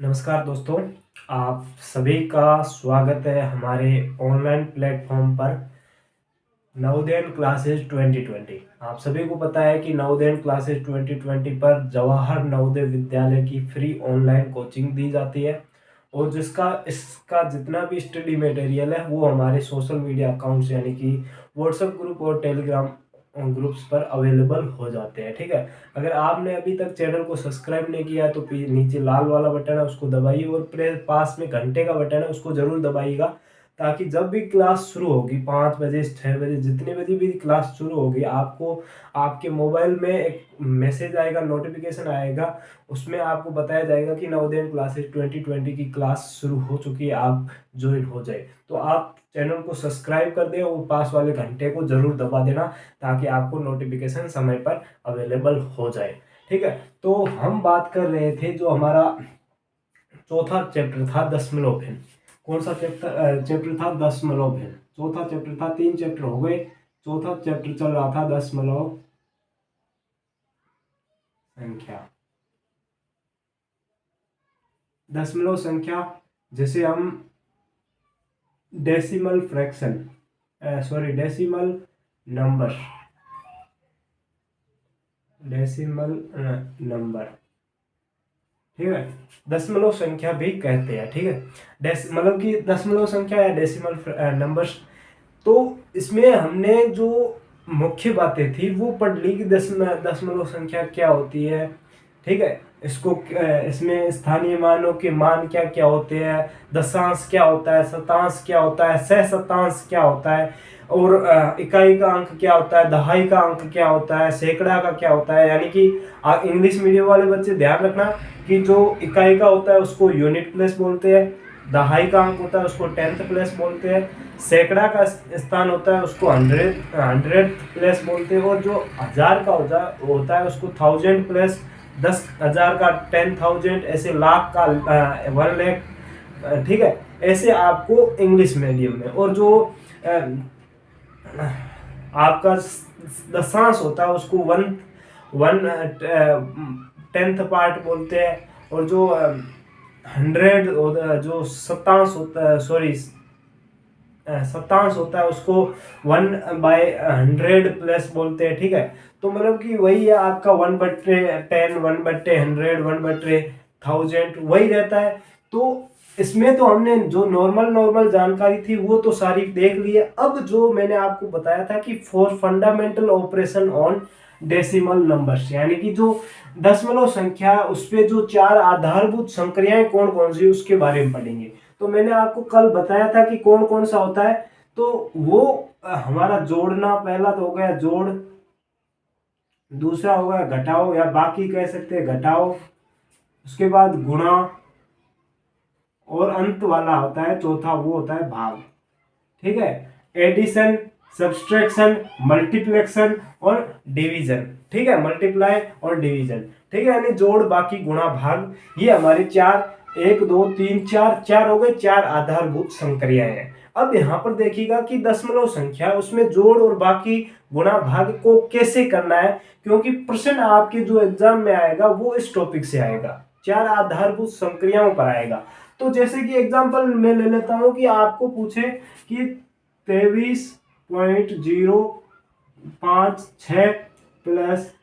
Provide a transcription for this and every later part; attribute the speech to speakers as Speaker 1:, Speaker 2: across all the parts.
Speaker 1: नमस्कार दोस्तों, आप सभी का स्वागत है हमारे ऑनलाइन प्लेटफॉर्म पर नवोदय क्लासेस 2020। आप सभी को पता है कि नवोदय क्लासेस 2020 पर जवाहर नवोदय विद्यालय की फ्री ऑनलाइन कोचिंग दी जाती है और जिसका इसका जितना भी स्टडी मटेरियल है वो हमारे सोशल मीडिया अकाउंट्स यानी कि व्हाट्सएप ग्रुप और टेलीग्राम ग्रुप्स पर अवेलेबल हो जाते हैं। ठीक है, अगर आपने अभी तक चैनल को सब्सक्राइब नहीं किया है तो नीचे लाल वाला बटन है उसको दबाइए और पास में घंटे का बटन है उसको जरूर दबाइएगा, ताकि जब भी क्लास शुरू होगी 5 बजे 6 बजे जितने बजे भी क्लास शुरू होगी आपको आपके मोबाइल में एक मैसेज आएगा, नोटिफिकेशन आएगा, उसमें आपको बताया जाएगा कि नवोदय क्लासेस 2020 की क्लास शुरू हो चुकी है, आप ज्वाइन हो जाए। तो आप चैनल को सब्सक्राइब कर दें और पास वाले घंटे को जरूर दबा देना ताकि आपको नोटिफिकेशन समय पर अवेलेबल हो जाए। ठीक है, तो हम बात कर रहे थे जो हमारा चौथा चैप्टर था दशमलव भिन्न। कौन सा चैप्टर था? दशमलव भिन्न। चौथा चैप्टर था, 3 चैप्टर हो गए, चौथा चैप्टर चल रहा था दशमलव संख्या। दशमलव संख्या जैसे हम डेसिमल फ्रैक्शन डेसिमल नंबर ठीक है, दशमलव संख्या भी कहते हैं। ठीक है, मतलब कि दशमलव संख्या या डेसिमल नंबर्स। तो इसमें हमने जो मुख्य बातें थी वो पढ़ ली कि दशमलव संख्या क्या होती है। ठीक है, इसमें स्थानीय मानों के मान क्या क्या होते हैं, दशांश क्या होता है, शतांश क्या होता है, सह शतांश क्या होता है, और इकाई का अंक क्या होता है, दहाई का अंक क्या होता है, सैकड़ा का क्या होता है। यानी कि इंग्लिश मीडियम वाले बच्चे ध्यान रखना कि जो इकाई का होता है उसको यूनिट प्लेस बोलते हैं, दहाई का अंक होता है उसको टेंथ प्लेस बोलते हैं, सैकड़ा का स्थान होता है उसको हंड्रेड प्लेस बोलते हैं, और जो हजार का होता है उसको थाउजेंड प्लेस, 10,000 का 10,000, ऐसे लाख का 1 लाख। ठीक है, ऐसे आपको इंग्लिश मीडियम में। और जो आपका दशांश होता है उसको वन टेंथ पार्ट बोलते हैं, और जो 100 जो शतांश होता है शतांश होता है उसको 1/100 प्लस बोलते हैं। ठीक है, तो मतलब कि वही है आपका 1/10, 1/100, 1/1000 वही रहता है। तो इसमें तो हमने जो नॉर्मल जानकारी थी वो तो सारी देख ली है। अब जो मैंने आपको बताया था कि 4 fundamental operation on decimal numbers, यानी कि जो दशमलव संख्या उस पे जो 4 आधारभूत संक्रियाएं कौन कौन सी उसके बारे में पढ़ेंगे। तो मैंने आपको कल बताया था कि कौन कौन सा होता है। तो वो हमारा जोड़ना पहला तो हो गया जोड़, दूसरा होगा घटाओ या बाकी कह सकते हैं घटाओ, उसके बाद गुणा, और अंत वाला होता है चौथा वो होता है भाग। ठीक है, एडिशन, सब्सट्रैक्शन, मल्टीप्लेक्शन और डिवीजन। ठीक है, मल्टीप्लाई और डिवीजन। ठीक है, यानी जोड़ बाकी गुणा भाग, ये हमारे 1 2 3 4 हो गए, 4 आधारभूत संक्रियाएं हैं। अब यहाँ पर देखिएगा कि दशमलव संख्या उसमें जोड़ और बाकी गुणा भाग को कैसे करना है, क्योंकि प्रश्न आपके जो एग्जाम में आएगा वो इस टॉपिक से आएगा, 4 आधारभूत संक्रियाओं पर आएगा। तो जैसे कि एग्जांपल मैं ले लेता हूं कि आपको पूछे कि 23.056 प्लस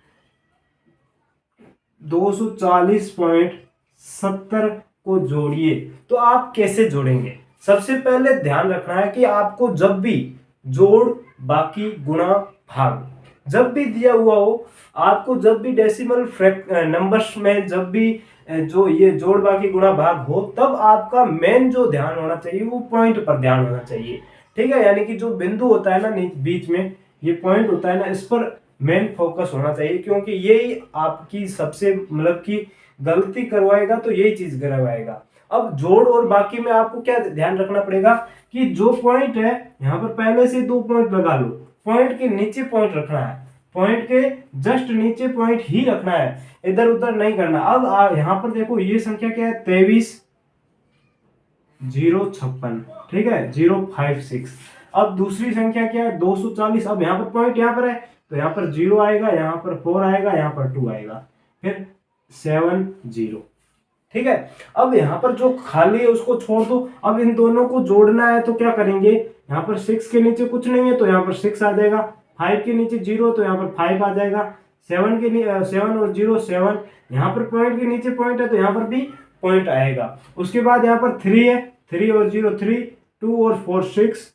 Speaker 1: 240.70 को जोड़िए, तो आप कैसे जोड़ेंगे? सबसे पहले ध्यान रखना है कि आपको जब भी जोड़ बाकी गुणा भाग जब भी दिया हुआ हो, आपको जब भी डेसिमल नंबर्स में जब भी जो ये जोड़ बाकी गुणा भाग हो, तब आपका मेन जो ध्यान होना चाहिए वो पॉइंट पर ध्यान होना चाहिए। ठीक है, यानी कि जो बिंदु होता है ना बीच में, ये पॉइंट होता है ना, इस पर मेन फोकस होना चाहिए, क्योंकि यही आपकी सबसे मतलब कि गलती करवाएगा तो यही चीज करवाएगा। अब जोड़ और बाकी में आपको क्या ध्यान रखना पड़ेगा कि जो पॉइंट है यहाँ पर पहले से 2 पॉइंट लगा लो, पॉइंट के नीचे पॉइंट रखना है, पॉइंट के जस्ट नीचे पॉइंट ही रखना है, इधर उधर नहीं करना। अब यहाँ पर देखो ये संख्या क्या है, 23.056। ठीक है, 056। अब दूसरी संख्या क्या है, 240। अब यहाँ पर पॉइंट यहाँ पर है तो यहाँ पर 0 आएगा, यहाँ पर 4 आएगा, यहाँ पर 2 आएगा, फिर 70। ठीक है। अब यहाँ पर जो खाली है उसको छोड़ दो। अब इन दोनों को जोड़ना है तो क्या करेंगे, यहाँ पर 6 के नीचे कुछ नहीं है तो यहाँ पर 6 आ जाएगा, 5 के नीचे 0 तो यहाँ पर 5 आ जाएगा, 7 के 7 और 0 7, यहाँ पर पॉइंट के नीचे पॉइंट है तो यहाँ पर भी पॉइंट आएगा। उसके बाद यहाँ पर 3 है, 3 और 0 3, 2 और 4 6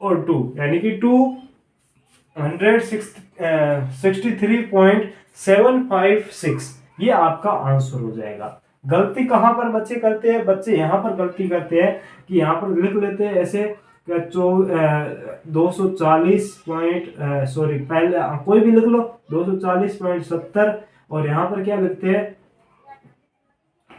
Speaker 1: और 2, यानी कि 263.756, ये आपका आंसर हो जाएगा। गलती कहाँ पर बच्चे करते हैं, बच्चे यहाँ पर गलती करते हैं कि यहाँ पर लिख लेते हैं ऐसे 240 पॉइंट सॉरी पहले कोई भी लिख लो 240.70 और यहाँ पर क्या लिखते हैं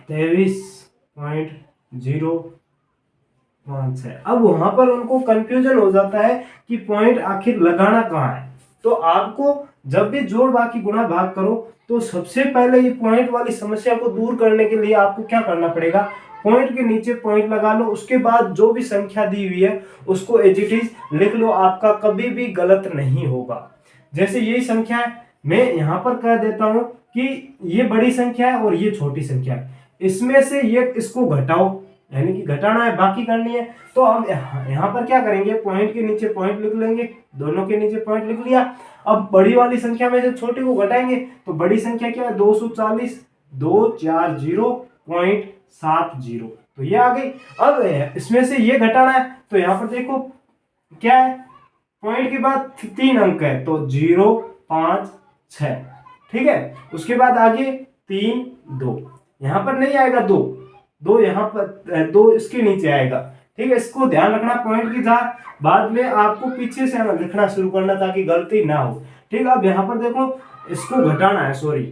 Speaker 1: 23.05 है। अब वहां पर उनको कंफ्यूजन हो जाता है कि पॉइंट आखिर लगाना कहाँ है। तो आपको जब भी जोड़ बाकी गुणा भाग करो तो सबसे पहले ये पॉइंट वाली समस्या को दूर करने के लिए आपको क्या करना पड़ेगा, पॉइंट के नीचे पॉइंट लगा लो, उसके बाद जो भी संख्या दी हुई है उसको एज इट इज लिख लो, आपका कभी भी गलत नहीं होगा। जैसे यही संख्या है, मैं यहाँ पर कह देता हूं कि ये बड़ी संख्या है और ये छोटी संख्या है, इसमें से ये इसको घटाओ, यानी कि घटाना है बाकी करनी है। तो हम यहाँ पर क्या करेंगे, पॉइंट के नीचे पॉइंट लिख लेंगे, दोनों के नीचे पॉइंट लिख लिया। अब बड़ी वाली संख्या में से छोटी को घटाएंगे तो बड़ी संख्या क्या है 240 240.70, तो ये आ गई। अब इसमें से ये घटाना है तो यहाँ पर देखो क्या है, पॉइंट के बाद 3 अंक है तो 0 5 6, ठीक है। उसके बाद आगे 3 2, यहाँ पर नहीं आएगा 2 2, यहाँ पर 2 इसके नीचे आएगा, ठीक है। इसको ध्यान रखना पॉइंट की था, बाद में आपको पीछे से लिखना शुरू करना ताकि गलती ना हो, ठीक है। अब यहाँ पर देखो इसको घटाना है, सॉरी,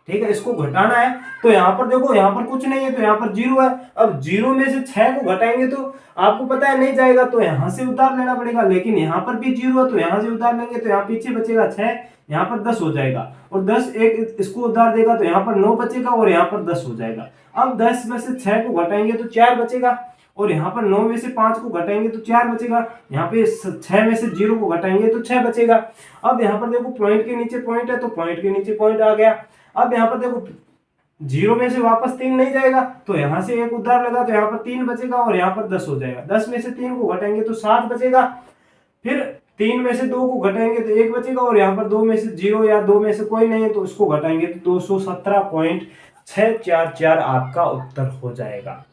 Speaker 1: ठीक है, इसको घटाना है तो यहाँ पर देखो यहाँ पर कुछ नहीं है तो यहाँ पर 0 है। अब 0 में से 6 को घटाएंगे तो आपको पता है नहीं जाएगा तो यहाँ से उधार लेना पड़ेगा, लेकिन यहाँ पर भी 0 है तो यहाँ से उधार लेंगे तो यहाँ पीछे बचेगा 6, यहाँ पर 10 हो जाएगा, और 10 एक इसको उधार देगा तो यहाँ पर 9 बचेगा और यहाँ पर 10 हो जाएगा। अब 10 में से 6 को घटाएंगे तो 4 बचेगा, और यहाँ पर 9 में से 5 को घटाएंगे तो 4 बचेगा, यहाँ पे 6 में से 0 को घटाएंगे तो 6 बचेगा। अब यहाँ पर देखो पॉइंट के नीचे पॉइंट है तो पॉइंट के नीचे पॉइंट आ गया। अब यहाँ पर देखो 0 में से वापस 3 नहीं जाएगा तो यहाँ से एक उधार लगा तो यहाँ पर 3 बचेगा और यहाँ पर 10 हो जाएगा। 10 में से 3 को घटाएंगे तो 7 बचेगा, फिर 3 में से 2 को घटाएंगे तो 1 बचेगा, और यहाँ पर 2 में से 0 या 2 में से कोई नहीं है तो इसको घटाएंगे तो 217.644 आपका उत्तर हो जाएगा,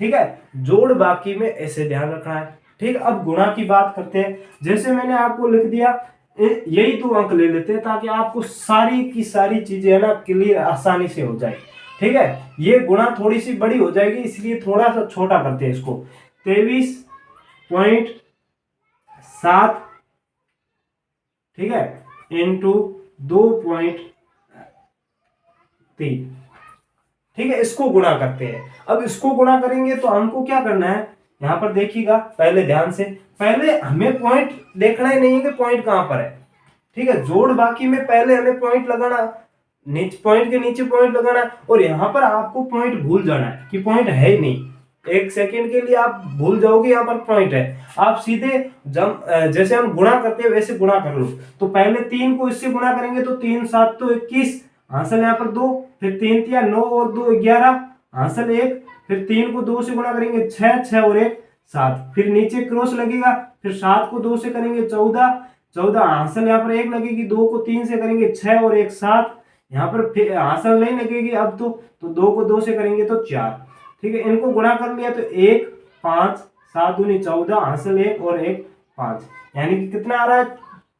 Speaker 1: ठीक है। जोड़ बाकी में ऐसे ध्यान रखना है, ठीक। अब गुणा की बात करते हैं, जैसे मैंने आपको लिख दिया यही 2 अंक ले लेते हैं ताकि आपको सारी की सारी चीजें है ना क्लियर आसानी से हो जाए, ठीक है। ये गुणा थोड़ी सी बड़ी हो जाएगी इसलिए थोड़ा सा छोटा करते हैं इसको, 23.7, ठीक है, इंटू 2.3, ठीक है, इसको गुणा करते हैं। अब इसको गुणा करेंगे तो हमको क्या करना है, यहाँ पर देखिएगा पहले ध्यान से, पहले हमें पॉइंट देखना ही नहीं है कि पॉइंट कहां पर है, ठीक है। जोड़ बाकी में पहले हमें पॉइंट लगाना, पॉइंट के नीचे पॉइंट लगाना, और यहाँ पर आपको पॉइंट भूल जाना है कि पॉइंट है ही नहीं, 1 सेकेंड के लिए आप भूल जाओगे यहाँ पर पॉइंट है। आप सीधे जैसे हम गुणा करते हैं वैसे गुणा कर लो। तो पहले 3 को इससे गुणा करेंगे तो 3 7 तो 21, हासिल यहाँ पर 2, फिर 3 3 9 और 2 11, हासिल 1, फिर 3 को 2 से गुणा करेंगे 6 6 और 1 7, फिर नीचे क्रॉस लगेगा, फिर 7 को 2 से करेंगे 14 14, हासिल यहाँ पर 1 लगेगी, 2 को 3 से करेंगे 6 और 1 7, यहाँ पर हासिल नहीं लगेगी अब तो 2 को 2 से करेंगे तो 4, ठीक है। इनको गुणा कर लिया तो 1 5 7 दूनी 14, हासिल 1 और 1 5, यानी कि कितना आ रहा है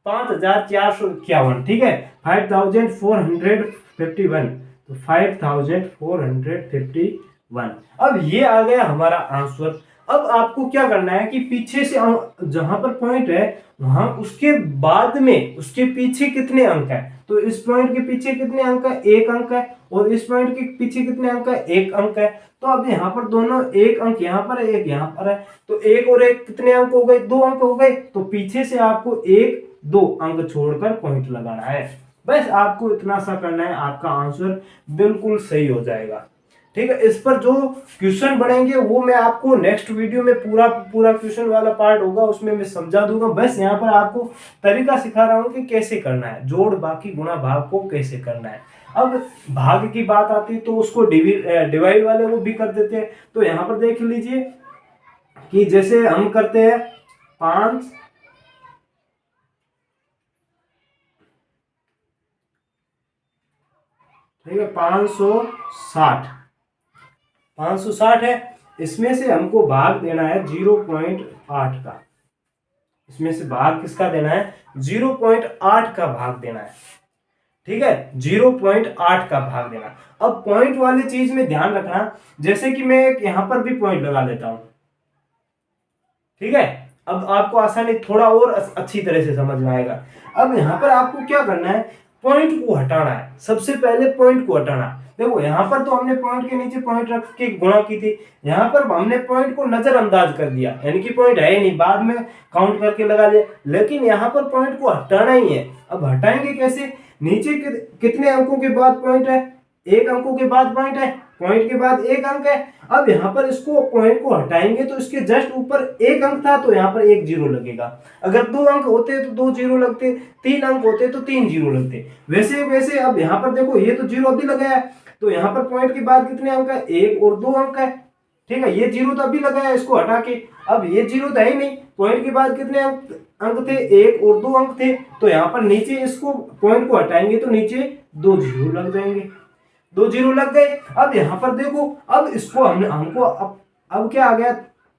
Speaker 1: 5451, ठीक है, 5451, तो 5451। अब ये आ गया हमारा आंसर। अब आपको क्या करना है कि पीछे से जहां पर पॉइंट है वहां उसके बाद में उसके पीछे कितने अंक है, तो इस पॉइंट के पीछे कितने अंक है 1 अंक है, और इस पॉइंट के पीछे कितने अंक है 1 अंक है। तो अब यहाँ पर दोनों 1 अंक यहाँ पर है 1 यहाँ पर है, तो 1 और 1 कितने अंक हो गए 2 अंक हो गए, तो पीछे से आपको 1 2 अंक छोड़कर पॉइंट लगाना है। बस आपको इतना सा करना है, आपका आंसर बिल्कुल सही हो जाएगा। ठीक है। इस पर जो क्वेश्चन बढ़ेंगे वो मैं आपको नेक्स्ट वीडियो में पूरा क्वेश्चन वाला पार्ट होगा उसमें मैं समझा दूंगा। बस यहाँ पर आपको तरीका सिखा रहा हूँ कि कैसे करना है, जोड़ बाकी गुणा भाग को कैसे करना है। अब भाग की बात आती है तो उसको डिवाइड वाले वो भी कर देते हैं। तो यहाँ पर देख लीजिए कि जैसे हम करते हैं 5 ठीक है 560 है। इसमें से हमको भाग देना है 0.8 का। इसमें से भाग किसका देना है? 0.8 का भाग देना है। ठीक है 0.8 का भाग देना। अब पॉइंट वाली चीज में ध्यान रखना, जैसे कि मैं यहां पर भी पॉइंट लगा लेता हूं। ठीक है, अब आपको आसानी थोड़ा और अच्छी तरह से समझ में आएगा। अब यहां पर आपको क्या करना है, पॉइंट को हटाना है। सबसे पहले पॉइंट को हटाना। देखो यहां पर तो हमने पॉइंट के नीचे पॉइंट रख के गुणा की थी, यहां पर हमने पॉइंट को नजरअंदाज कर दिया, यानी कि पॉइंट है ही नहीं, बाद में काउंट करके लगा लिया। लेकिन यहां पर पॉइंट को हटाना ही है। अब हटाएंगे कैसे? नीचे कितने अंकों के बाद पॉइंट है? 1 अंकों के बाद पॉइंट है, पॉइंट के बाद 1 अंक है। अब यहाँ पर इसको पॉइंट को हटाएंगे तो इसके जस्ट ऊपर 1 अंक था तो यहाँ पर 1 जीरो लगेगा। अगर 2 अंक होते तो 2 जीरो लगते, 3 अंक होते तो 3 जीरो लगते। वैसे वैसे अब यहाँ पर देखो ये तो जीरो अभी लगाया है, तो यहाँ पर पॉइंट के बाद कितने अंक है? 1 और 2 अंक है। ठीक है, ये जीरो तो अभी लगाया, इसको हटा के अब ये जीरो तो है ही नहीं। पॉइंट के बाद कितने अंक थे? 1 और 2 अंक थे। तो यहाँ पर नीचे इसको पॉइंट को हटाएंगे तो नीचे 2 जीरो लग जाएंगे, 2 जीरो लग गए। अब यहाँ पर देखो, अब इसको हमको अब क्या आ गया?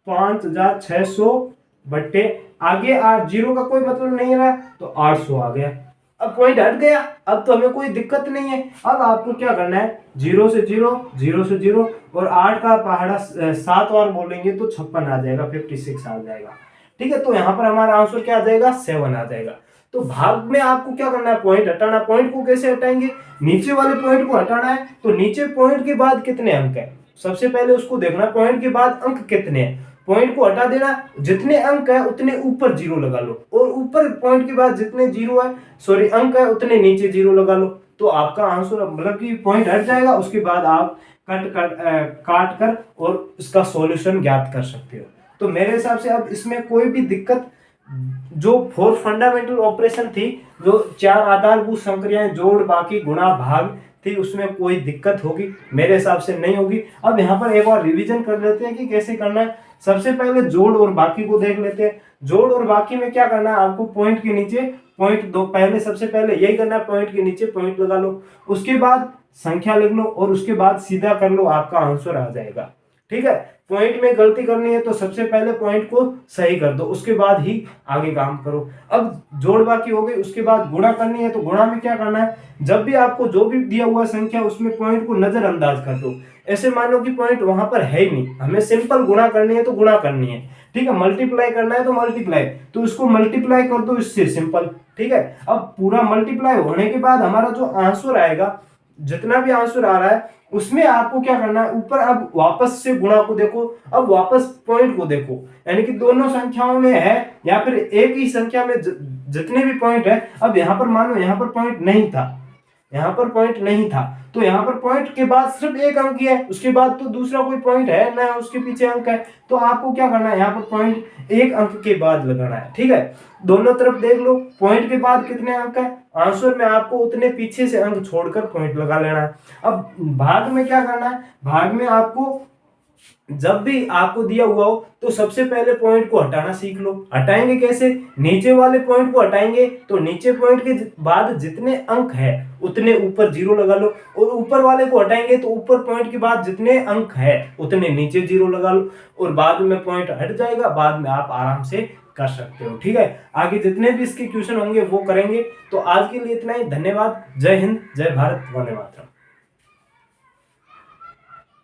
Speaker 1: 5600 बट्टे आगे 8, जीरो का कोई मतलब नहीं रहा तो 800 आ गया। अब पॉइंट हट गया, अब तो हमें कोई दिक्कत नहीं है। अब आपको क्या करना है, 0 से 0, 0 से 0 और 8 का पहाड़ा 7 बार बोलेंगे तो 56 आ जाएगा, 56 आ जाएगा। ठीक है, तो यहाँ पर हमारा आंसर क्या आ जाएगा? 7 आ जाएगा। तो भाग में आपको क्या करना है? पॉइंट हटाना। पॉइंट को कैसे हटाएंगे? नीचे वाले पॉइंट को हटाना है तो नीचे पॉइंट के बाद कितने अंक है सबसे पहले उसको देखना, पॉइंट के बाद अंक कितने हैं, पॉइंट को हटा देना। जितने अंक है उतने ऊपर जीरो लगा लो, और ऊपर पॉइंट के बाद जितने जीरो है सॉरी अंक है उतने नीचे जीरो लगा लो। तो आपका आंसर मतलब कि पॉइंट हट जाएगा। उसके बाद आप काट कर और इसका सॉल्यूशन ज्ञात कर सकते हो। तो मेरे हिसाब से अब इसमें कोई भी दिक्कत, जो 4 फंडामेंटल ऑपरेशन थी, जो 4 आधारभूत संक्रियाएं जोड़ बाकी गुणा भाग थी, उसमें कोई दिक्कत होगी? मेरे हिसाब से नहीं होगी। अब यहाँ पर एक बार रिवीजन कर लेते हैं कि कैसे करना है। सबसे पहले जोड़ और बाकी को देख लेते हैं। जोड़ और बाकी में क्या करना है आपको? पॉइंट के नीचे पॉइंट दो, पहले सबसे पहले यही करना है, पॉइंट के नीचे पॉइंट लगा लो, उसके बाद संख्या लिख लो और उसके बाद सीधा कर लो, आपका आंसर आ जाएगा। ठीक है, पॉइंट में गलती करनी है तो सबसे पहले पॉइंट को सही कर दो, उसके बाद ही आगे काम करो। अब जोड़ बाकी हो गई, उसके बाद गुणा करनी है तो गुणा में क्या करना है? जब भी आपको जो भी दिया हुआ संख्या उसमें पॉइंट को नजरअंदाज कर दो। ऐसे मानो कि पॉइंट वहां पर है ही नहीं, हमें सिंपल गुणा करनी है तो गुणा करनी है। ठीक है, मल्टीप्लाई करना है तो मल्टीप्लाई, तो इसको मल्टीप्लाई कर दो इससे, सिंपल। ठीक है, अब पूरा मल्टीप्लाई होने के बाद हमारा जो आंसर आएगा, जितना भी आंसर आ रहा है उसमें आपको क्या करना है? ऊपर अब वापस से गुणा को देखो, अब वापस पॉइंट को देखो, यानी कि दोनों संख्याओं में है या फिर एक ही संख्या में जितने भी पॉइंट है। अब यहां पर मानो यहां पर पॉइंट नहीं था, यहां पर पॉइंट नहीं था, तो यहां पर पॉइंट के बाद सिर्फ एक अंक ही है, उसके बाद तो दूसरा कोई पॉइंट है ना, उसके पीछे अंक है। तो आपको क्या करना है? यहाँ पर पॉइंट एक अंक के बाद लगाना है। ठीक है, दोनों तरफ देख लो, पॉइंट के बाद कितने अंक है, आंसर में आपको उतने पीछे से अंक छोड़कर पॉइंट लगा लेना है। अब भाग में क्या करना है? भाग में आपको जब भी आपको दिया हुआ हो तो सबसे पहले पॉइंट को हटाना सीख लो। हटाएंगे कैसे? नीचे वाले पॉइंट को हटाएंगे तो नीचे पॉइंट के बाद जितने अंक है उतने ऊपर जीरो लगा लो, और ऊपर वाले को हटाएंगे तो ऊपर पॉइंट के बाद जितने अंक है उतने नीचे जीरो लगा लो, और बाद में पॉइंट हट जाएगा, बाद में आप आराम से कर सकते हो। ठीक है, आगे जितने भी इसके क्वेश्चन होंगे वो करेंगे। तो आज के लिए इतना ही, धन्यवाद। जय हिंद, जय भारत, वंदे मातरम।